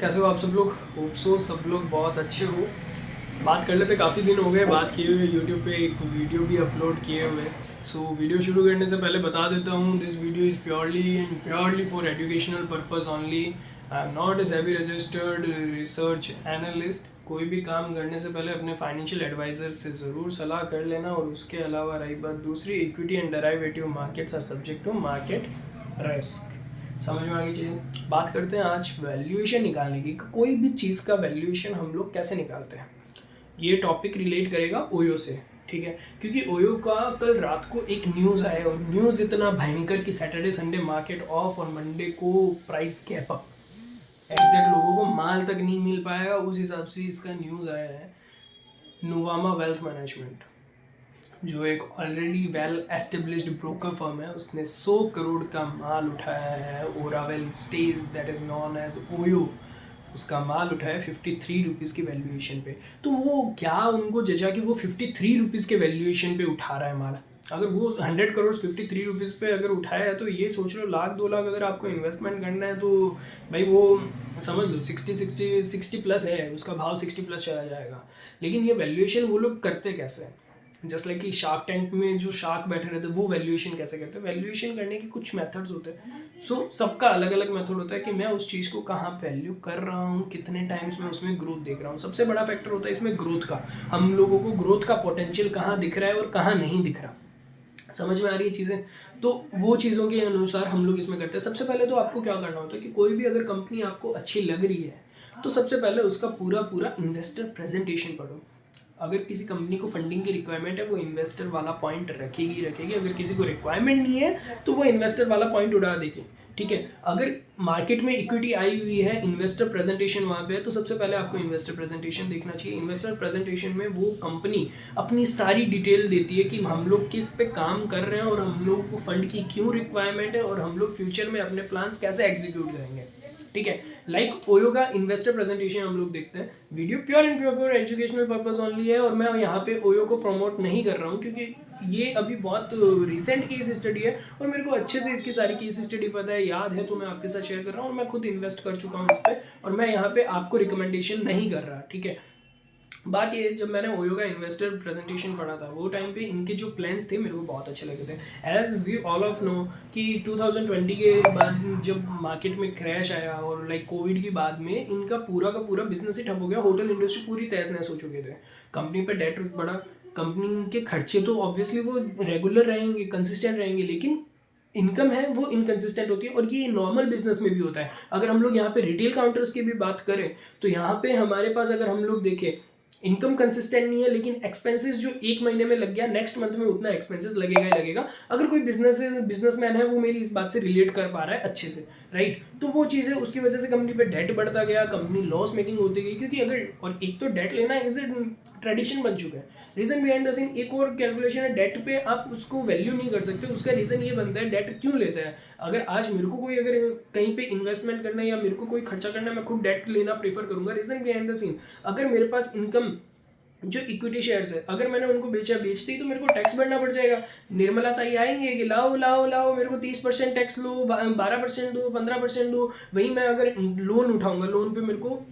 कैसे हो आप सब लोग। होप सो सब लोग बहुत अच्छे हो। बात कर लेते, काफ़ी दिन हो गए बात किए हुए। यूट्यूब पे एक वीडियो भी अपलोड किए हुए। सो वीडियो शुरू करने से पहले बता देता हूँ, this video is purely for educational purpose only. I am not a SEBI registered research analyst. कोई भी काम करने से पहले अपने फाइनेंशियल एडवाइज़र से ज़रूर सलाह कर लेना। और उसके अलावा रही बात दूसरी, equity and derivative markets are subject to market risk. समझ में आ गई चीज़। बात करते हैं आज वैल्यूएशन निकालने की। कोई भी चीज़ का वैल्यूएशन हम लोग कैसे निकालते हैं, ये टॉपिक रिलेट करेगा ओयो से। ठीक है, क्योंकि ओयो का कल रात को एक न्यूज़ आया और न्यूज़ इतना भयंकर कि सैटरडे संडे मार्केट ऑफ और मंडे को प्राइस गैप अप। एग्जैक्ट लोगों को माल तक नहीं मिल पाएगा, उस हिसाब से इसका न्यूज़ आया है। नोवामा वेल्थ मैनेजमेंट, जो एक already well established broker firm है, उसने 100 करोड़ का माल उठाया है। Oravel stage that is known as OYO, उसका माल उठाया 53 रुपीज़ की वैल्यूएशन पे। तो वो क्या उनको जजा कि वो 53 रुपीज़ के वैल्यूएशन पे उठा रहा है माल। अगर वो 100 करोड़ 53 रुपीज़ पे अगर उठाया है तो ये सोच लो लाख 2 लाख अगर आपको इन्वेस्टमेंट करना है तो भाई वो समझ लो 60 प्लस है, उसका भाव 60 प्लस चला जाएगा। लेकिन ये वैल्यूएशन वो लोग करते कैसे हैं? जस्ट लाइक कि शार्क टैंक में जो शार्क बैठे रहते हैं वो वैल्यूएशन कैसे करते हैं। वैल्यूएशन करने के कुछ मेथड्स होते हैं। सो सबका अलग अलग मेथड होता है कि मैं उस चीज़ को कहाँ वैल्यू कर रहा हूँ, कितने टाइम्स में उसमें ग्रोथ देख रहा हूँ। सबसे बड़ा फैक्टर होता है इसमें ग्रोथ का। हम लोगों को ग्रोथ का पोटेंशियल कहाँ दिख रहा है और कहाँ नहीं दिख रहा। समझ में आ रही है चीज़ें। तो वो चीज़ों के अनुसार हम लोग इसमें करते हैं। सबसे पहले तो आपको क्या करना होता है कि कोई भी अगर कंपनी आपको अच्छी लग रही है तो सबसे पहले उसका पूरा पूरा इन्वेस्टर प्रेजेंटेशन पढ़ो। अगर किसी कंपनी को फंडिंग की रिक्वायरमेंट है वो इन्वेस्टर वाला पॉइंट रखेगी। अगर किसी को रिक्वायरमेंट नहीं है तो वो इन्वेस्टर वाला पॉइंट उड़ा देगी। ठीक है, अगर मार्केट में इक्विटी आई हुई है, इन्वेस्टर प्रेजेंटेशन वहाँ पे है, तो सबसे पहले आपको इन्वेस्टर प्रेजेंटेशन देखना चाहिए। इन्वेस्टर प्रेजेंटेशन में वो कंपनी अपनी सारी डिटेल देती है कि हम लोग किस पे काम कर रहे हैं और हम लोग को फंड की क्यों रिक्वायरमेंट है और हम लोग फ्यूचर में अपने प्लान्स कैसे एग्जीक्यूट करेंगे। ठीक है, लाइक ओयो का इन्वेस्टर प्रेजेंटेशन हम लोग देखते हैं। Video pure and pure for educational purpose only है और मैं यहाँ पे ओयो को प्रमोट नहीं कर रहा हूँ क्योंकि ये अभी बहुत रिसेंट केस स्टडी है और मेरे को अच्छे से इसकी सारी केस स्टडी पता है, याद है, तो मैं आपके साथ शेयर कर रहा हूँ। और मैं खुद इन्वेस्ट कर चुका हूँ इस पर और मैं यहाँ पे आपको रिकमेंडेशन नहीं कर रहा। ठीक है, बात ये, जब मैंने ओयो का इन्वेस्टर प्रेजेंटेशन पढ़ा था वो टाइम पे इनके जो प्लान्स थे मेरे को बहुत अच्छे लगे थे। As we all of know कि 2020 के बाद जब मार्केट में क्रैश आया और लाइक कोविड के बाद में इनका पूरा का पूरा बिजनेस ही ठप हो गया। होटल इंडस्ट्री पूरी तहस नहस हो चुके थे। कंपनी पे डेट बढ़ा, कंपनी के खर्चे तो ऑब्वियसली वो रेगुलर रहेंगे, कंसिस्टेंट रहेंगे, लेकिन इनकम है वो इनकंसिस्टेंट होती है। और ये नॉर्मल बिजनेस में भी होता है। अगर हम लोग यहाँ पे रिटेल काउंटर्स की भी बात करें तो यहाँ पे हमारे पास अगर हम लोग देखें इनकम कंसिस्टेंट नहीं है, लेकिन एक्सपेंसेस जो एक महीने में लग गया नेक्स्ट मंथ में उतना एक्सपेंसेस लगेगा ही लगेगा। अगर कोई बिजनेसमैन है वो मेरी इस बात से रिलेट कर पा रहा है अच्छे से, राइट। तो वो चीज़ है, उसकी वजह से कंपनी पे डेट बढ़ता गया, कंपनी लॉस मेकिंग होती गई। क्योंकि अगर, और एक तो डेट लेना इज ए ट्रेडिशन बन चुका है। रीजन बिहाइंड द सीन एक और कैलकुलेशन है, डेट पे आप उसको वैल्यू नहीं कर सकते। उसका रीज़न ये बनता है डेट क्यों लेता है। अगर आज मेरे को कोई अगर कहीं पे इन्वेस्टमेंट करना है या मेरे को कोई खर्चा करना है, मैं खुद डेट लेना प्रीफर करूंगा। रीजन बिहाइंड द सीन, अगर मेरे पास इनकम जो इक्विटी शेयर्स है अगर मैंने उनको बेचती तो मेरे को टैक्स भरना पड़ जाएगा। निर्मला ताई आएंगे कि लाओ लाओ लाओ मेरे को 30% टैक्स लो, 12% दो, 15% दो। वहीं मैं अगर लोन उठाऊंगा, लोन पे मेरे को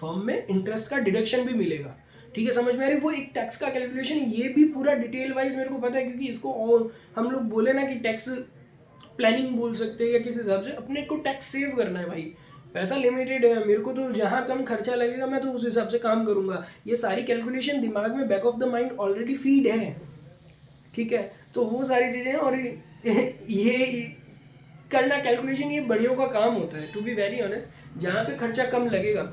फर्म में इंटरेस्ट का डिडक्शन भी मिलेगा। ठीक है, समझ में आ रही है? वो एक टैक्स का कैलकुलेशन, ये भी पूरा डिटेल वाइज मेरे को पता है। क्योंकि इसको और हम लोग बोले ना कि टैक्स प्लानिंग बोल सकते हैं या किस हिसाब से अपने को टैक्स सेव करना है। भाई पैसा लिमिटेड है, मेरे को तो जहाँ कम खर्चा लगेगा मैं तो उस हिसाब से काम करूँगा। ये सारी कैलकुलेशन दिमाग में back of the mind already feed है। ठीक है, तो वो सारी चीज़ें हैं। और ये करना कैलकुलेशन ये बढ़ियों का काम होता है, टू बी वेरी ऑनेस्ट। जहाँ पे खर्चा कम लगेगा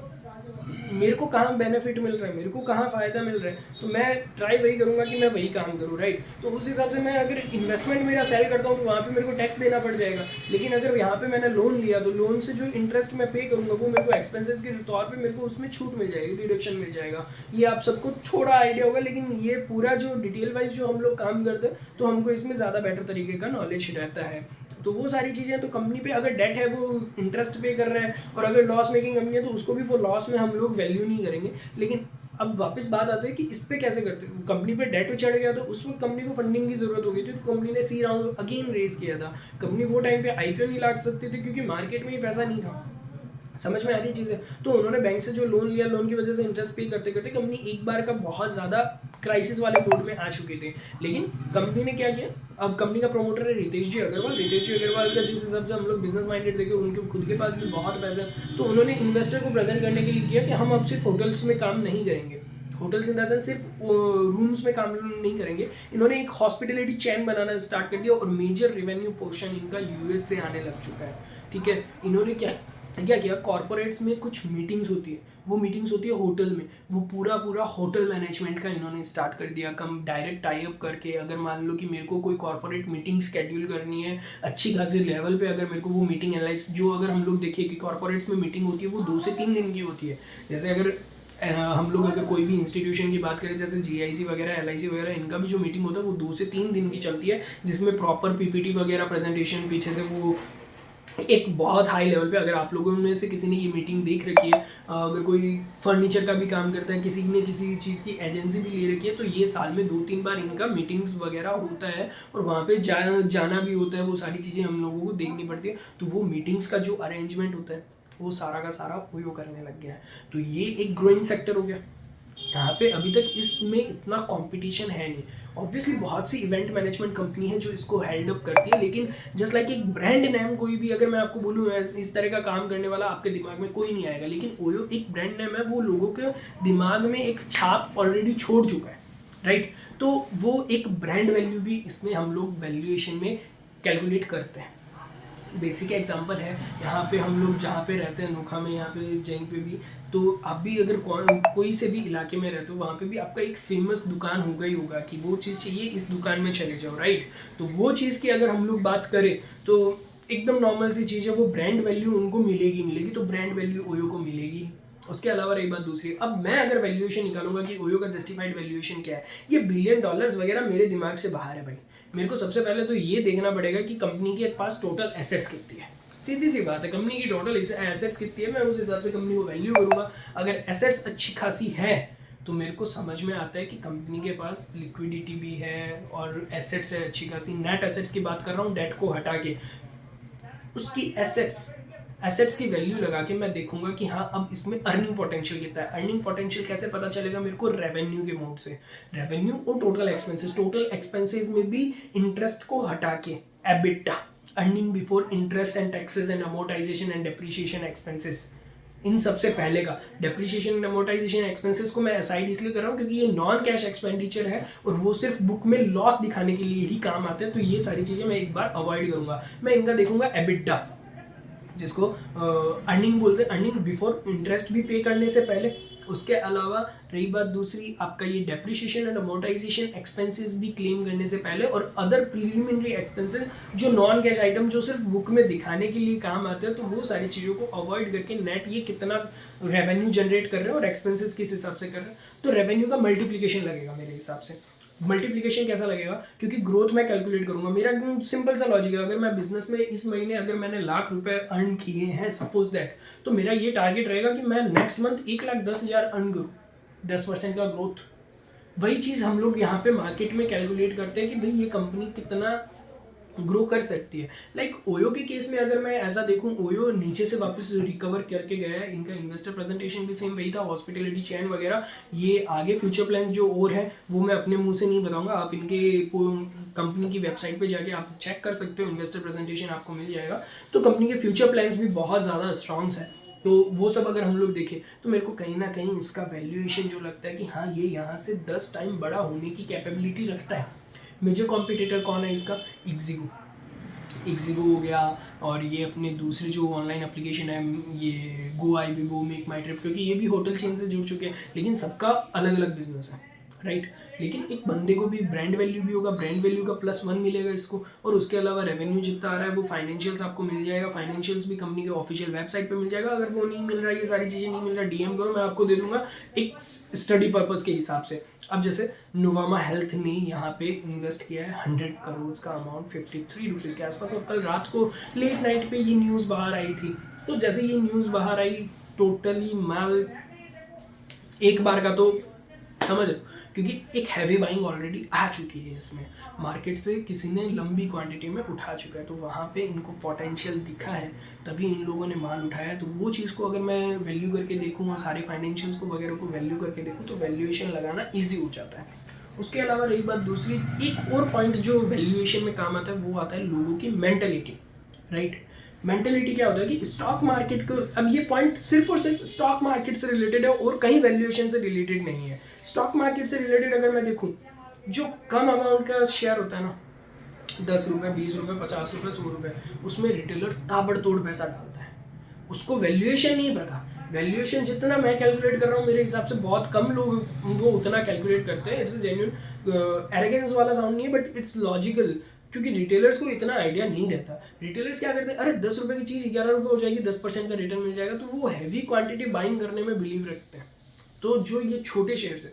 मेरे को कहाँ बेनिफिट मिल रहा है, मेरे को कहाँ फ़ायदा मिल रहा है, तो मैं ट्राई वही करूँगा कि मैं वही काम करूँ, राइट। तो उस हिसाब से मैं अगर इन्वेस्टमेंट मेरा सेल करता हूँ तो वहाँ पे मेरे को टैक्स देना पड़ जाएगा। लेकिन अगर यहाँ पे मैंने लोन लिया तो लोन से जो इंटरेस्ट मैं पे करूँगा वो मेरे को एक्सपेंसेस के तौर पर मेरे को उसमें छूट मिल जाएगी, रिडक्शन मिल जाएगा। ये आप सबको थोड़ा आइडिया होगा, लेकिन ये पूरा जो डिटेल वाइज जो हम लोग काम करते हैं तो हमको इसमें ज़्यादा बेटर तरीके का नॉलेज रहता है। तो वो सारी चीज़ें, तो कंपनी पे अगर डेट है वो इंटरेस्ट पे कर रहा है, और अगर लॉस मेकिंग कंपनी है तो उसको भी वो लॉस में हम लोग वैल्यू नहीं करेंगे। लेकिन अब वापस बात आती है कि इस पे कैसे करते हैं। कंपनी पे डेट चढ़ गया तो उस वक्त कंपनी को फंडिंग की जरूरत हो गई थी, तो कंपनी ने सी राउंड अगेन रेज किया था। कंपनी वो टाइम पे आईपीओ नहीं ला सकती थी क्योंकि मार्केट में ही पैसा नहीं था। समझ में आ रही चीज़ें। तो उन्होंने बैंक से जो लोन लिया, लोन की वजह से इंटरेस्ट पे करते करते कंपनी एक बार का बहुत ज़्यादा क्राइसिस वाले मोड में आ चुके थे। लेकिन कंपनी ने क्या किया, अब कंपनी का प्रमोटर है रितेश जी अग्रवाल का जिस हिसाब से हम लोग बिजनेस माइंडेड देखे, उनके खुद के पास भी बहुत पैसा है, तो उन्होंने इन्वेस्टर को प्रेजेंट करने के लिए किया कि हम अब सिर्फ होटल्स में काम नहीं करेंगे, होटल्स इन द सेंस सिर्फ रूम्स में काम नहीं करेंगे। इन्होंने एक हॉस्पिटलिटी चेन बनाना स्टार्ट कर दिया और मेजर रेवेन्यू पोर्शन इनका यूएस से आने लग चुका है। ठीक है, इन्होंने क्या किया, कॉर्पोरेट्स में कुछ मीटिंग्स होती है, वो मीटिंग्स होती है होटल में, वो पूरा होटल मैनेजमेंट का इन्होंने स्टार्ट कर दिया। कम डायरेक्ट टाई अप करके, अगर मान लो कि मेरे को कोई कॉर्पोरेट मीटिंग शेड्यूल करनी है अच्छी खासी लेवल पे, अगर मेरे को वो मीटिंग एनालाइज, जो अगर हम लोग देखिए कि कॉर्पोरेट्स में मीटिंग होती है वो 2 से 3 दिन की होती है। जैसे अगर हम लोग अगर कोई भी इंस्टीट्यूशन की बात करें, जैसे GIC वगैरह, LIC वगैरह, इनका भी जो मीटिंग होता है वो 2 से 3 दिन की चलती है, जिसमें प्रॉपर PPT वगैरह प्रेजेंटेशन, पीछे से वो एक बहुत हाई लेवल पे, अगर आप लोगों में से किसी ने ये मीटिंग देख रखी है, अगर कोई फर्नीचर का भी काम करता है, किसी ने किसी चीज़ की एजेंसी भी ले रखी है, तो ये साल में 2-3 बार इनका मीटिंग्स वगैरह होता है और वहाँ पे जाना भी होता है, वो सारी चीज़ें हम लोगों को देखनी पड़ती है। तो वो मीटिंग्स का जो अरेंजमेंट होता है वो सारा का सारा ओयो करने लग गया है। तो ये एक ग्रोइंग सेक्टर हो गया। यहाँ पे अभी तक इसमें इतना कंपटीशन है नहीं। ऑब्वियसली बहुत सी इवेंट मैनेजमेंट कंपनी है जो इसको हेल्ड अप करती है, लेकिन जस्ट लाइक एक ब्रांड नेम, कोई भी अगर मैं आपको बोलूँ इस तरह का काम करने वाला आपके दिमाग में कोई नहीं आएगा, लेकिन ओयो एक ब्रांड नेम है, वो लोगों के दिमाग में एक छाप ऑलरेडी छोड़ चुका है, राइट। तो वो एक ब्रांड वैल्यू भी इसमें हम लोग वैल्यूएशन में कैलकुलेट करते हैं। बेसिक एग्जांपल है, यहाँ पे हम लोग जहाँ पे रहते हैं नोखा में, यहाँ पे जहीं पे भी, तो आप भी अगर कोई से भी इलाके में रहते हो, वहाँ पे भी आपका एक फेमस दुकान होगा ही होगा कि वो चीज़ चाहिए इस दुकान में चले जाओ, राइट। तो वो चीज़ की अगर हम लोग बात करें तो एकदम नॉर्मल सी चीज़ है, वो ब्रांड वैल्यू उनको मिलेगी, तो ब्रांड वैल्यू ओयो को मिलेगी। उसके अलावा रही बात दूसरी, अब मैं अगर वैल्यूएशन निकालूंगा कि ओयो का जस्टिफाइड वैल्यूएशन क्या है, ये $1 बिलियन वगैरह मेरे दिमाग से बाहर है भाई। मेरे को सबसे पहले तो ये देखना पड़ेगा कि कंपनी के पास टोटल एसेट्स कितनी है। सीधी सी बात है, कंपनी की टोटल एसेट्स कितनी है, मैं उस हिसाब से कंपनी को वैल्यू करूंगा। अगर एसेट्स अच्छी खासी है तो मेरे को समझ में आता है कि कंपनी के पास लिक्विडिटी भी है और एसेट्स है अच्छी खासी। नेट एसेट्स की बात कर रहा हूँ, डेट को हटा के, उसकी एसेट्स की वैल्यू लगा के मैं देखूंगा कि हाँ अब इसमें अर्निंग पोटेंशियल कितना है। अर्निंग पोटेंशियल कैसे पता चलेगा मेरे को? रेवेन्यू के मोड से। रेवेन्यू और टोटल एक्सपेंसेस में भी इंटरेस्ट को हटा के EBITA, earning before interest and taxes and amortization and depreciation expenses, इन सबसे पहले का डेप्रिसिएशन एंड अमोर्टाइजेशन एक्सपेंसेस को मैं असाइड इसलिए कर रहा हूँ क्योंकि ये नॉन कैश एक्सपेंडिचर है और वो सिर्फ बुक में लॉस दिखाने के लिए ही काम आते हैं। तो ये सारी चीज़ें मैं एक बार अवॉइड करूंगा। मैं इनका देखूंगा एबिटा, जिसको अर्निंग बोलते हैं, अर्निंग बिफोर इंटरेस्ट भी पे करने से पहले। उसके अलावा रही बात दूसरी, आपका ये डेप्रिसिएशन एंड अमोर्टाइजेशन एक्सपेंसेस भी क्लेम करने से पहले, और अदर प्रीलिमिनरी एक्सपेंसेस जो नॉन कैश आइटम जो सिर्फ बुक में दिखाने के लिए काम आते हैं, तो वो सारी चीज़ों को अवॉइड करके नेट ये कितना रेवेन्यू जनरेट कर रहे हैं और एक्सपेंसेस किस हिसाब से कर रहे हैं, तो रेवेन्यू का मल्टीप्लिकेशन लगेगा मेरे हिसाब से। मल्टीप्लिकेशन कैसा लगेगा? क्योंकि ग्रोथ मैं कैलकुलेट करूंगा। मेरा एकदम सिंपल सा लॉजिक है, अगर मैं बिजनेस में इस महीने अगर मैंने ₹1,00,000 अर्न किए हैं सपोज दैट, तो मेरा ये टारगेट रहेगा कि मैं नेक्स्ट मंथ 1,10,000 अर्न करूँ, 10% का ग्रोथ। वही चीज़ हम लोग यहाँ पे मार्केट में कैलकुलेट करते हैं कि भाई ये कंपनी कितना ग्रो कर सकती है। लाइक ओयो के केस में अगर मैं ऐसा देखूं, ओयो नीचे से वापस रिकवर करके गया है। इनका इन्वेस्टर प्रेजेंटेशन भी सेम वही था, हॉस्पिटलिटी चेन वगैरह। ये आगे फ्यूचर प्लान्स जो और है वो मैं अपने मुंह से नहीं बताऊंगा, आप इनके कंपनी की वेबसाइट पे जाके आप चेक कर सकते हो, इन्वेस्टर प्रेजेंटेशन आपको मिल जाएगा। तो कंपनी के फ्यूचर प्लान्स भी बहुत ज़्यादा स्ट्रॉन्ग है। तो वो सब अगर हम लोग देखें तो मेरे को कहीं ना कहीं इसका वैल्यूएशन जो लगता है कि हाँ ये यहाँ से 10 टाइम बड़ा होने की कैपेबिलिटी रखता है। मेजर कॉम्पिटिटर कौन है इसका? इक्जिगो हो गया, और ये अपने दूसरे जो ऑनलाइन एप्लीकेशन है ये GoIbibo, मेक माई ट्रिप, क्योंकि ये भी होटल चेन से जुड़ चुके हैं, लेकिन सबका अलग अलग बिजनेस है, राइट। लेकिन एक बंदे को भी ब्रांड वैल्यू भी होगा, ब्रांड वैल्यू का +1 मिलेगा इसको, और उसके अलावा रेवेन्यू जितना आ रहा है वो फाइनेंशियल्स आपको मिल जाएगा। फाइनेंशियल्स भी कंपनी के ऑफिशियल वेबसाइट पे मिल जाएगा। अगर वो नहीं मिल रहा है, ये सारी चीज़ें नहीं मिल रहा, DM करो, मैं आपको दे दूंगा एक स्टडी पर्पज़ के हिसाब से। अब जैसे नोवामा हेल्थ ने यहाँ पे इन्वेस्ट किया है 100 करोड़ का अमाउंट, 53 रुपीज़ के आसपास, और कल रात को लेट नाइट पे ये न्यूज़ बाहर आई थी। तो जैसे ये न्यूज़ बाहर आई, टोटली माल एक बार का तो समझ लो क्योंकि एक हैवी बाइंग ऑलरेडी आ चुकी है इसमें, मार्केट से किसी ने लंबी क्वांटिटी में उठा चुका है, तो वहाँ पे इनको पोटेंशियल दिखा है, तभी इन लोगों ने माल उठाया है। तो वो चीज़ को अगर मैं वैल्यू करके देखूँ और सारे फाइनेंशियल्स को वगैरह को वैल्यू करके देखूँ तो वैल्यूएशन लगाना ईजी हो जाता है। उसके अलावा रही बात दूसरी, एक और पॉइंट जो वैल्यूएशन में काम आता है वो आता है लोगों की मेंटलिटी, राइट। मेंटलिटी क्या होता है कि स्टॉक मार्केट को, अब ये पॉइंट सिर्फ और सिर्फ स्टॉक मार्केट से रिलेटेड है और कहीं वैल्यूएशन से रिलेटेड नहीं है। स्टॉक मार्केट से रिलेटेड अगर मैं देखूं, जो कम अमाउंट का शेयर होता है ना, 10 रुपये, 20 रुपये, 50 रुपये, 100 रुपये, उसमें रिटेलर ताबड़तोड़ पैसा डालता है, उसको वैल्यूएशन नहीं पता। वैल्यूएशन जितना मैं कैलकुलेट कर रहा हूँ मेरे हिसाब से बहुत कम लोग वो उतना कैलकुलेट करते हैं। इट्स जेन्युइन एरोगेंस वाला साउंड नहीं है, बट इट्स लॉजिकल, क्योंकि रिटेलर्स को इतना आइडिया नहीं रहता। रिटेलर्स क्या करते हैं, अरे 10 रुपये की चीज़ 11 रुपये हो जाएगी, 10% का रिटर्न मिल जाएगा, तो वो हैवी क्वांटिटी बाइंग करने में बिलीव रखते हैं। तो जो ये छोटे शेयर्स है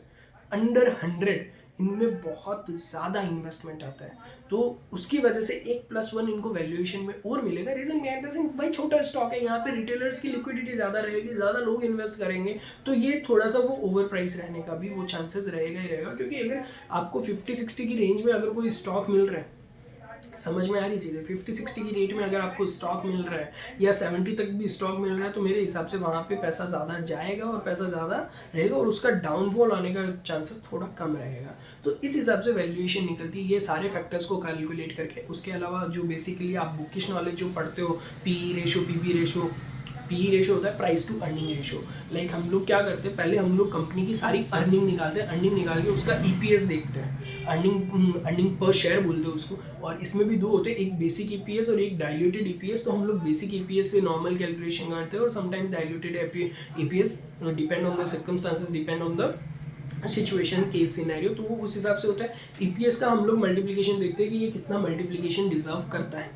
अंडर 100, इनमें बहुत ज़्यादा इन्वेस्टमेंट आता है, तो उसकी वजह से 1+1 इनको वैल्यूएशन में और मिलेगा। रीजन भाई छोटा स्टॉक है, यहाँ पे रिटेलर्स की लिक्विडिटी ज़्यादा रहेगी, ज़्यादा लोग इन्वेस्ट करेंगे, तो ये थोड़ा सा वो ओवर प्राइस रहने का भी वो चांसेस रहेगा ही रहेगा। क्योंकि अगर आपको 50-60 की रेंज में अगर कोई स्टॉक मिल रहा है, समझ में आ रही चीज़ है, 50-60 की रेट में अगर आपको स्टॉक मिल रहा है या 70 तक भी स्टॉक मिल रहा है, तो मेरे हिसाब से वहाँ पे पैसा ज़्यादा जाएगा और पैसा ज़्यादा रहेगा और उसका डाउनफॉल आने का चांसेस थोड़ा कम रहेगा। तो इस हिसाब से वैल्यूएशन निकलती है, ये सारे फैक्टर्स को कैलकुलेट करके। उसके अलावा जो बेसिकली आप बुकिश नॉलेज जो पढ़ते हो, P ratio, PB ratio, P ratio होता है price to earning ratio. Like हम लोग क्या करते हैं, पहले हम लोग कंपनी की सारी अर्निंग निकालते हैं, अर्निंग निकाल के उसका ईपीएस देखते हैं, अर्निंग पर शेयर बोलते हैं उसको। और इसमें भी दो होते हैं, एक बेसिक ईपीएस और एक डाइल्यूटेड ईपीएस। तो हम लोग बेसिक ईपीएस से नॉर्मल कैलकुलेशन करते हैं और sometimes diluted EPS, depend on the circumstances, depend on the situation, case scenario, तो वो उस हिसाब से होता है। ईपीएस का हम लोग मल्टीप्लिकेशन देखते हैं कि ये कितना मल्टीप्लिकेशन डिजर्व करता है,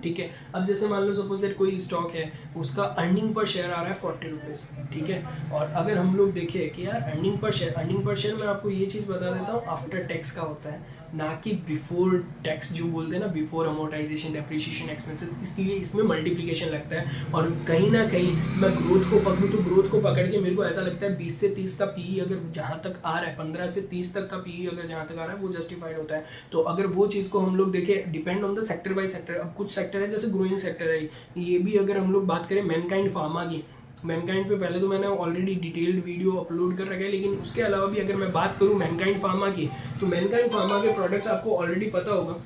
ठीक है। अब जैसे मान लो सपोज दैट कोई स्टॉक है, उसका अर्निंग पर शेयर आ रहा है 40 रुपीज़, ठीक है। और अगर हम लोग देखें कि यार अर्निंग पर शेयर मैं आपको ये चीज़ बता देता हूँ, आफ्टर टैक्स का होता है, ना कि बिफोर टैक्स, जो बोलते हैं ना, बिफोर अमोर्टाइजेशन, डेप्रिसिएशन, एक्सपेंसेस, इसलिए इसमें मल्टीप्लिकेशन लगता है। और कहीं ना कहीं मैं ग्रोथ को पकड़ूँ तो ग्रोथ को पकड़ के मेरे को ऐसा लगता है 20 से 30 का पी अगर जहाँ तक आ रहा है, 15 से 30 तक का पी अगर जहाँ तक आ रहा है वो जस्टिफाइड होता है। तो अगर वो चीज़ को हम लोग देखें, depend on the sector by sector. अब कुछ सेक्टर है जैसे ग्रोइंग सेक्टर है, ये भी अगर हम लोग बात करें मैनकाइंड फार्मा की, मैनकाइंड पे पहले तो मैंने ऑलरेडी डिटेल्ड वीडियो अपलोड कर रखा है, लेकिन उसके अलावा भी अगर मैं बात करूँ मैनकाइंड फार्मा की, तो मैनकाइंड फार्मा के प्रोडक्ट्स आपको ऑलरेडी पता होगा।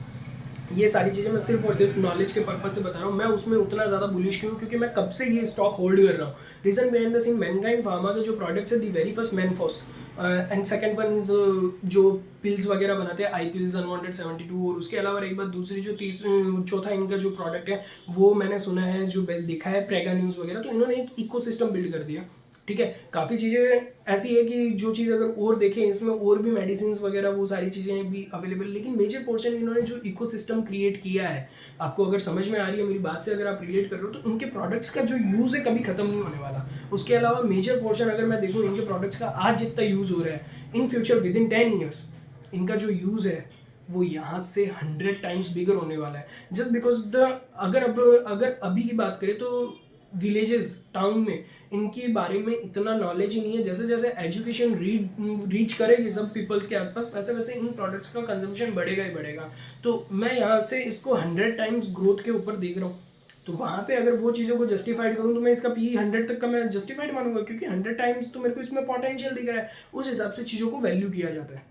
ये सारी चीज़ें मैं सिर्फ और सिर्फ नॉलेज के पर्पज से बता रहा हूँ। मैं उसमें उतना ज़्यादा बुलिश क्यों, क्योंकि मैं कब से ये स्टॉक होल्ड कर रहा हूँ। Reason behind the scene, Mankind pharma के जो प्रोडक्ट्स है, the very first Manforce and second one is जो पिल्स वगैरह बनाते हैं, आई पिल्स, अनवांटेड 72। और उसके अलावा एक बात दूसरी, जो चौथा इनका जो प्रोडक्ट है वो मैंने सुना है, जो देखा है प्रेगा न्यूज़ वगैरह, तो इन्होंने एक इकोसिस्टम बिल्ड कर दिया, ठीक है। काफ़ी चीज़ें ऐसी है कि जो चीज़ अगर और देखें, इसमें और भी मेडिसिन वगैरह वो सारी चीज़ें भी अवेलेबल, लेकिन मेजर पोर्शन इन्होंने जो इकोसिस्टम क्रिएट किया है, आपको अगर समझ में आ रही है मेरी बात से, अगर आप रिलेट कर रहे हो, तो इनके प्रोडक्ट्स का जो यूज़ है कभी खत्म नहीं होने वाला। उसके अलावा मेजर पोर्शन अगर मैं देखूँ इनके प्रोडक्ट्स का, आज जितना यूज़ हो रहा है, in future with in 10 years इनका जो यूज़ है वो यहाँ से 100 टाइम्स बिगर होने वाला है। जस्ट बिकॉज अगर अभी की बात करें तो विलेजेस, टाउन में इनके बारे में इतना नॉलेज ही नहीं है। जैसे जैसे एजुकेशन रीच करेगी सब पीपल्स के आसपास, वैसे वैसे इन प्रोडक्ट्स का कंजम्पशन बढ़ेगा ही बढ़ेगा। तो मैं यहाँ से इसको 100 टाइम्स ग्रोथ के ऊपर देख रहा हूँ। तो वहाँ पे अगर वो चीज़ों को जस्टिफाइड करूँ तो मैं इसका पी 100 तक का मैं जस्टिफाइड मानूंगा, क्योंकि 100 टाइम्स तो मेरे को इसमें पोटेंशियल दिख रहा है। उस हिसाब से चीज़ों को वैल्यू किया जाता है,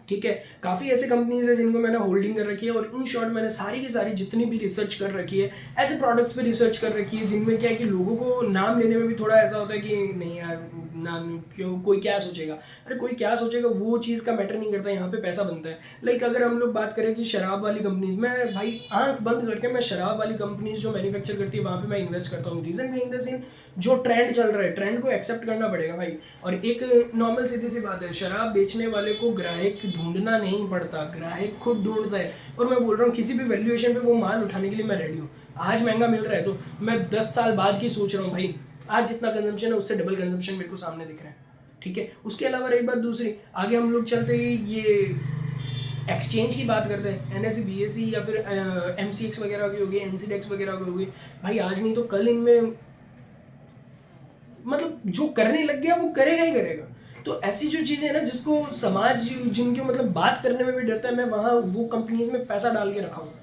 ठीक है। काफ़ी ऐसे कंपनीज है जिनको मैंने होल्डिंग कर रखी है, और इन शॉर्ट मैंने सारी की सारी जितनी भी रिसर्च कर रखी है, ऐसे प्रोडक्ट्स पे रिसर्च कर रखी है जिनमें क्या है कि लोगों को नाम लेने में भी थोड़ा ऐसा होता है कि नहीं यार नाम क्यों, कोई क्या सोचेगा। अरे कोई क्या सोचेगा वो चीज़ का मैटर नहीं करता, यहाँ पे पैसा बनता है। लाइक अगर हम लोग बात करें कि शराब वाली कंपनीज में, भाई आंख बंद करके मैं शराब वाली कंपनीज जो मैन्युफैक्चर करती है वहाँ पे मैं इन्वेस्ट करता हूँ। रीजन बीइंग द सीन, जो ट्रेंड चल रहा है, ट्रेंड को एक्सेप्ट करना पड़ेगा भाई। और एक नॉर्मल सीधी सी बात है, शराब बेचने वाले को ग्राहक ढूंढना नहीं पड़ता, ग्राहक खुद ढूंढता है। और मैं बोल रहा हूँ किसी भी वैल्यूएशन पे वो माल उठाने के लिए मैं रेडी हूँ। आज महंगा मिल रहा है तो मैं 10 साल बाद की सोच रहा हूँ भाई, आज जितना कंजम्पशन है उससे डबल कंजम्पशन मेरे को सामने दिख रहा है, ठीक है। उसके अलावा रही बात दूसरी, आगे हम लोग चलते ही ये एक्सचेंज की बात करते हैं, NSE BSE या फिर MCX वगैरह की होगी, NCDEX वगैरह की होगी। भाई आज नहीं तो कल इनमें मतलब जो करने लग गया वो करेगा ही करेगा। तो ऐसी जो चीज़ें हैं ना जिसको समाज जिनके मतलब बात करने में भी डरता है, मैं वहाँ वो कंपनीज में पैसा डाल के रखा हूँ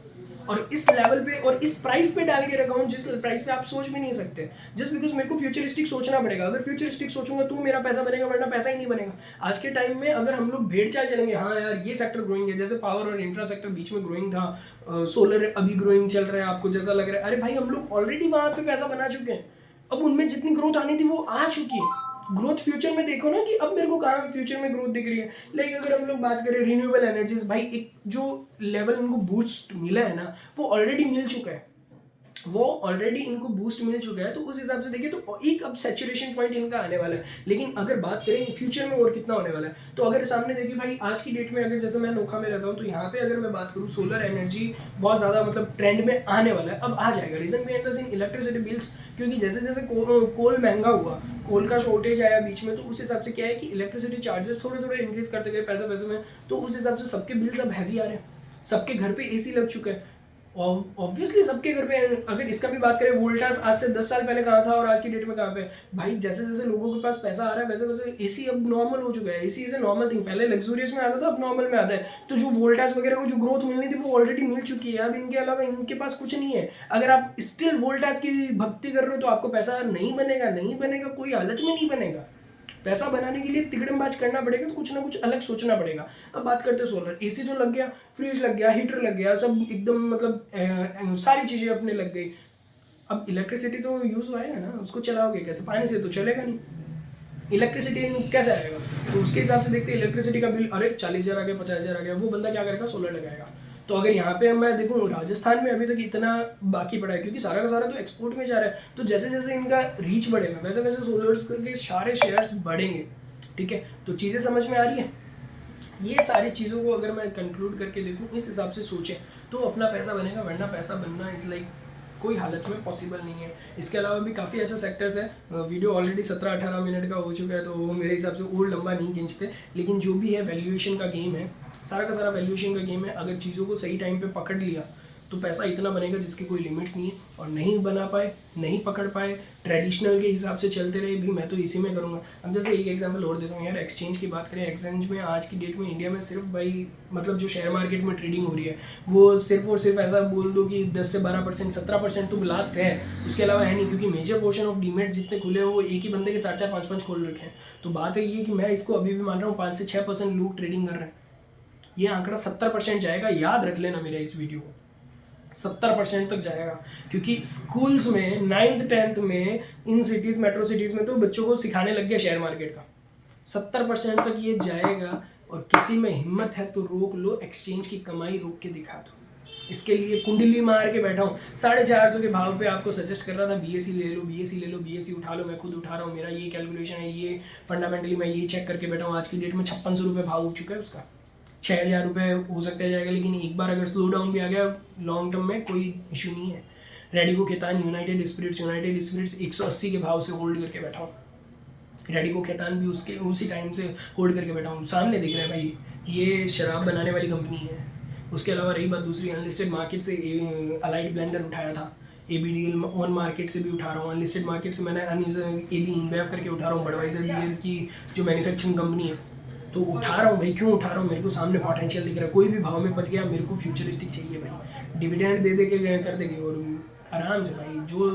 और इस लेवल पे और इस प्राइस पे डाल के रखा हूँ जिस प्राइस पे आप सोच भी नहीं सकते, जस्ट बिकॉज मेरे को फ्यूचरिस्टिक सोचना पड़ेगा। अगर फ्यूचरिस्टिक सोचूंगा तो मेरा पैसा बनेगा, वरना पैसा ही नहीं बनेगा। आज के टाइम में अगर हम लोग भेड़ चाल चलेंगे, हाँ यार ये सेक्टर ग्रोइंग है, जैसे पावर और इंफ्रा सेक्टर बीच में ग्रोइंग था, सोलर अभी ग्रोइंग चल रहा है, आपको जैसा लग रहा है, अरे भाई हम लोग ऑलरेडी वहाँ पे पैसा बना चुके हैं। अब उनमें जितनी ग्रोथ आनी थी वो आ चुकी है। ग्रोथ फ्यूचर में देखो ना कि अब मेरे को कहाँ फ्यूचर में ग्रोथ दिख रही है। लाइक अगर हम लोग बात करें रिन्यूएबल एनर्जीज, भाई एक जो लेवल इनको बूस्ट मिला है ना वो ऑलरेडी मिल चुका है, वो ऑलरेडी इनको बूस्ट मिल चुका है। तो उस हिसाब से देखिए तो एक अब सैचुरेशन पॉइंट इनका आने वाला है। लेकिन अगर बात करें फ्यूचर में और कितना होने वाला है, तो अगर सामने देखिए भाई आज की डेट में अगर जैसे मैं नोखा में रहता हूँ तो यहाँ पे अगर मैं बात करूँ सोलर एनर्जी बहुत ज़्यादा मतलब ट्रेंड में आने वाला है, अब आ जाएगा। Reason behind this in electricity bills, क्योंकि जैसे जैसे कोल महंगा हुआ, कोल का शॉर्टेज आया बीच में, तो उस हिसाब से क्या है कि इलेक्ट्रिसिटी चार्जेस थोड़े थोड़े इंक्रीज करते गए पैसे पैसे में, तो उस हिसाब से सबके बिल्स अब हैवी आ रहे हैं, सबके घर पे एसी लग चुका है। ऑब्वियसली सबके घर पे। अगर इसका भी बात करें वोल्टास आज से 10 साल पहले कहाँ था और आज की डेट में कहाँ पे, भाई जैसे जैसे लोगों के पास पैसा आ रहा है वैसे वैसे एसी अब नॉर्मल हो चुका है। AC is a normal thing, पहले लग्जूरियस में आता था, अब नॉर्मल में आता है। तो जो वोल्टास वगैरह को जो ग्रोथ मिलनी थी वो ऑलरेडी मिल चुकी है, अब इनके अलावा इनके पास कुछ नहीं है। अगर आप स्टिल वोल्टास की भक्ति कर रहे हो तो आपको पैसा नहीं बनेगा, नहीं बनेगा, कोई हालत में नहीं बनेगा। पैसा बनाने के लिए तिकड़मबाज करना पड़ेगा, तो कुछ ना कुछ अलग सोचना पड़ेगा। अब बात करते हैं सोलर, एसी तो लग गया, फ्रिज लग गया, हीटर लग गया, सब एकदम मतलब सारी चीज़ें अपने लग गई। अब इलेक्ट्रिसिटी तो यूज़ होएगा ना, उसको चलाओगे कैसे, पानी से तो चलेगा नहीं, इलेक्ट्रिसिटी कैसे आएगा। तो उसके हिसाब से देखते हैं इलेक्ट्रिसिटी का बिल, अरे 40,000 आ गया, 50,000 आ गया, वो बंदा क्या करेगा, सोलर लगाएगा। तो अगर यहाँ पे मैं देखूँ राजस्थान में अभी तक इतना बाकी पड़ा है, क्योंकि सारा का सारा तो एक्सपोर्ट में जा रहा है। तो जैसे जैसे इनका रीच बढ़ेगा वैसे वैसे सोलर्स के सारे शेयर्स बढ़ेंगे। ठीक है, तो चीज़ें समझ में आ रही है। ये सारी चीज़ों को अगर मैं कंक्लूड करके देखूँ, इस हिसाब से सोचें तो अपना पैसा बनेगा, वरना पैसा बनना इज़ लाइक कोई हालत में पॉसिबल नहीं है। इसके अलावा भी काफ़ी ऐसे सेक्टर्स हैं। वीडियो ऑलरेडी 17-18 मिनट का हो चुका है, तो वो मेरे हिसाब से और लंबा नहीं खींचते। लेकिन जो भी है वैल्यूएशन का गेम है, सारा का सारा वैल्यूएशन का गेम है। अगर चीज़ों को सही टाइम पे पकड़ लिया तो पैसा इतना बनेगा जिसकी कोई लिमिट्स नहीं है। और नहीं बना पाए, नहीं पकड़ पाए, ट्रेडिशनल के हिसाब से चलते रहे, भी मैं तो इसी में करूँगा। अब जैसे एक एग्जांपल और देता हूँ यार, एक्सचेंज की बात करें, एक्सचेंज में आज की डेट में इंडिया में सिर्फ भाई मतलब जो शेयर मार्केट में ट्रेडिंग हो रही है वो सिर्फ और सिर्फ ऐसा बोल दो कि 10 से 12%, 17% तो लास्ट है, उसके अलावा है नहीं। क्योंकि मेजर पोर्शन ऑफ डीमेट जितने खुले हैं वो एक ही बंदे के 4-4, 5-5 खोल रखे हैं। तो बात है ये कि मैं इसको अभी भी मान रहा हूँ 5 से 6% लोग ट्रेडिंग कर रहे हैं। ये आंकड़ा 70% जाएगा, याद रख लेना मेरा इस वीडियो को, 70% तक जाएगा। क्योंकि स्कूल्स में 9th 10th में इन सिटीज़, मेट्रो सिटीज़ में तो बच्चों को सिखाने लग गया शेयर मार्केट का। 70% तक ये जाएगा। और किसी में हिम्मत है तो रोक लो, एक्सचेंज की कमाई रोक के दिखा दो। इसके लिए कुंडली मार के बैठा हूँ, 450 के भाव पे आपको सजेस्ट कर रहा था बीएससी ले लो, बीएससी ले लो, बीएससी उठा लो। मैं खुद उठा रहा हूँ, मेरा ये कैलकुलेशन है, ये फंडामेंटली मैं ये चेक करके बैठा हूँ। आज की डेट में 5600 रुपये भाव हो चुका है उसका, 6,000 रुपये हो सकता है जाएगा। लेकिन एक बार अगर स्लो डाउन भी आ गया लॉन्ग टर्म में कोई इशू नहीं है। रेडिको खेतान, यूनाइटेड स्पिरिट्स 180 के भाव से होल्ड करके बैठा हूँ। रेडिको खेतान भी उसके उसी टाइम से होल्ड करके बैठा हूँ। सामने दिख रहा है भाई, ये शराब बनाने वाली कंपनी है। उसके अलावा रही बात दूसरी, अनलिस्टेड मार्केट से अलाइड ब्लेंडर उठाया था, ABDL ऑन मार्केट से भी उठा रहा हूँ। अनलिस्टेड मार्केट से मैंने AB InBev करके उठा रहा हूँ, बडवाइजर बियर की जो मैन्युफैक्चरिंग कंपनी है, तो उठा रहा हूँ भाई। क्यों उठा रहा हूँ, मेरे को सामने पोटेंशियल दिख रहा है। कोई भी भाव में बच गया, मेरे को फ्यूचरिस्टिक चाहिए भाई, डिविडेंड दे दे के कर देंगे और आराम से भाई जो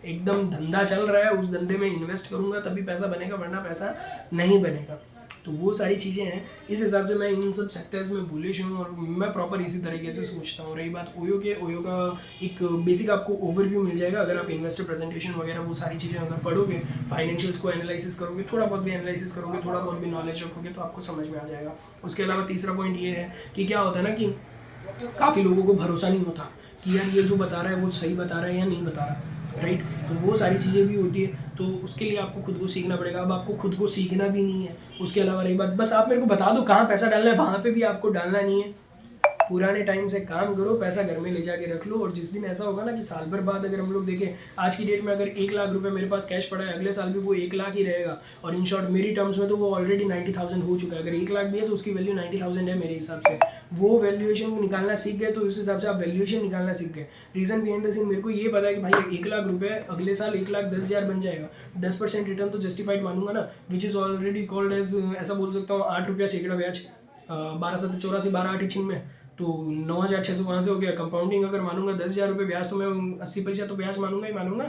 एकदम धंधा चल रहा है उस धंधे में इन्वेस्ट करूँगा तभी पैसा बनेगा, वरना पैसा नहीं बनेगा। तो वो सारी चीज़ें हैं। इस हिसाब से मैं इन सब सेक्टर्स में बुलिश हूँ और मैं प्रॉपर इसी तरीके से सोचता हूँ। रही बात ओयो का एक बेसिक आपको ओवरव्यू मिल जाएगा अगर आप इन्वेस्टर प्रेजेंटेशन वगैरह वो सारी चीज़ें अगर पढ़ोगे, फाइनेंशियल्स को एनालिसिस करोगे, थोड़ा बहुत भी एनालिसिस करोगे, थोड़ा बहुत भी नॉलेज रखोगे तो आपको समझ में आ जाएगा। उसके अलावा तीसरा पॉइंट ये है कि क्या होता है ना कि काफ़ी लोगों को भरोसा नहीं होता कि यार ये जो बता रहा है वो सही बता रहा है या नहीं बता रहा, राइट। तो वो सारी चीज़ें भी होती है, तो उसके लिए आपको खुद को सीखना पड़ेगा। अब आपको खुद को सीखना भी नहीं है। उसके अलावा रही बात, बस आप मेरे को बता दो कहाँ पैसा डालना है, वहाँ पे भी आपको डालना नहीं है। पुराने टाइम से काम करो, पैसा घर में ले जाके रख लो, और जिस दिन ऐसा होगा ना कि साल भर बाद अगर हम लोग देखें, आज की डेट में अगर 1 लाख रुपए मेरे पास कैश पड़ा है, अगले साल भी वो 1 लाख ही रहेगा, और इन शॉर्ट मेरी टर्म्स में तो वो ऑलरेडी 90,000 हो चुका है। अगर 1 लाख भी है तो उसकी वैल्यू 90,000 है मेरे हिसाब से। वो वैल्यूएशन को निकालना सीख गए तो उस हिसाब से आप वैल्यूएशन निकालना सीख गए। रीजन बिहाइंड द सीन मेरे को ये पता है कि भाई 1 लाख रुपए अगले साल 1,10,000 बन जाएगा, 10% रिटर्न तो जस्टिफाइड मानूंगा ना, which is already called as, ऐसा बोल सकता हूँ 8 रुपया सैकड़ा ब्याज, 12,784, 12,8 में, तो 9,600 वहाँ से हो गया। कंपाउंडिंग अगर मानूंगा 10,000 रुपये ब्याज, तो मैं 80% तो ब्याज मानूंगा ही मानूंगा।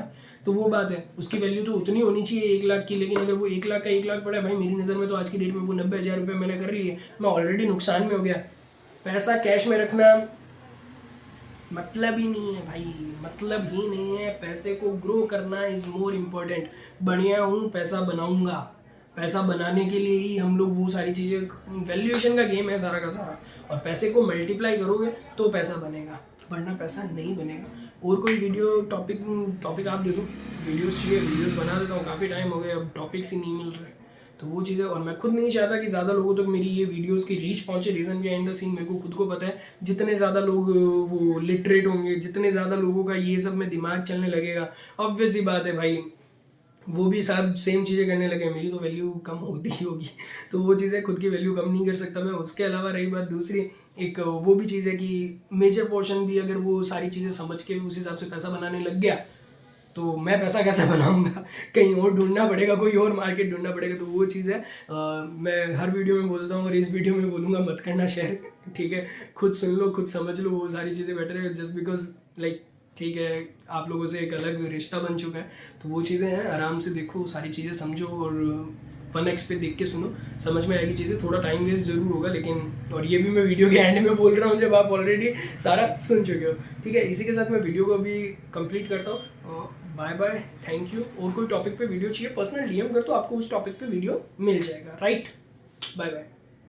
तो वो बात है, उसकी वैल्यू तो उतनी होनी चाहिए 1 लाख की। लेकिन अगर वो 1 लाख का 1 लाख पड़ा है भाई मेरी नज़र में, तो आज की डेट में वो 90,000 रुपये मैंने कर लिए, मैं ऑलरेडी नुकसान में हो गया। पैसा कैश में रखना मतलब ही नहीं है भाई, मतलब ही नहीं है। पैसे को ग्रो करना इज़ मोर इम्पोर्टेंट। बढ़िया हूँ, पैसा बनाऊंगा, पैसा बनाने के लिए ही हम लोग वो सारी चीज़ें, वैल्यूएशन का गेम है सारा का सारा, और पैसे को मल्टीप्लाई करोगे तो पैसा बनेगा, वरना पैसा नहीं बनेगा। और कोई वीडियो टॉपिक आप दे दो, वीडियोस चाहिए, वीडियोस बना देता हूँ। काफ़ी टाइम हो गया, अब टॉपिक्स ही नहीं मिल रहे, तो वो चीज़ें, और मैं खुद नहीं चाहता कि ज़्यादा लोगों तक मेरी ये वीडियोस की रीच पहुंचे। रीज़न बिहाइंड द सीन मेरे को खुद को पता है, जितने ज़्यादा लोग वो लिटरेट होंगे, जितने ज़्यादा लोगों का ये सब में दिमाग चलने लगेगा, ऑब्वियस ही बात है भाई वो भी सब सेम चीज़ें करने लगे, मेरी तो वैल्यू कम होती ही होगी। तो वो चीज़ें, खुद की वैल्यू कम नहीं कर सकता मैं। उसके अलावा रही बात दूसरी, एक वो भी चीज़ है कि मेजर पोर्शन भी अगर वो सारी चीज़ें समझ के उस हिसाब से पैसा बनाने लग गया, तो मैं पैसा कैसे बनाऊंगा, कहीं और ढूंढना पड़ेगा, कोई और मार्केट ढूंढना पड़ेगा। तो वो चीज़ है, मैं हर वीडियो में बोलता हूँ और इस वीडियो में बोलूँगा, मत करना शेयर, ठीक है? खुद सुन लो, खुद समझ लो, वो सारी चीज़ें बेटर है। जस्ट बिकॉज लाइक, ठीक है, आप लोगों से एक अलग रिश्ता बन चुका है, तो वो चीज़ें हैं। आराम से देखो, सारी चीज़ें समझो, और 1x पे देख के सुनो, समझ में आएगी चीज़ें। थोड़ा टाइम वेस्ट ज़रूर होगा, लेकिन, और ये भी मैं वीडियो के एंड में बोल रहा हूँ जब आप ऑलरेडी सारा सुन चुके हो, ठीक है? इसी के साथ मैं वीडियो को अभी कंप्लीट करता हूँ। Bye bye, thank you. और कोई टॉपिक पे वीडियो चाहिए, पर्सनल डीएम कर, तो आपको उस टॉपिक पे वीडियो मिल जाएगा, राइट? Bye bye.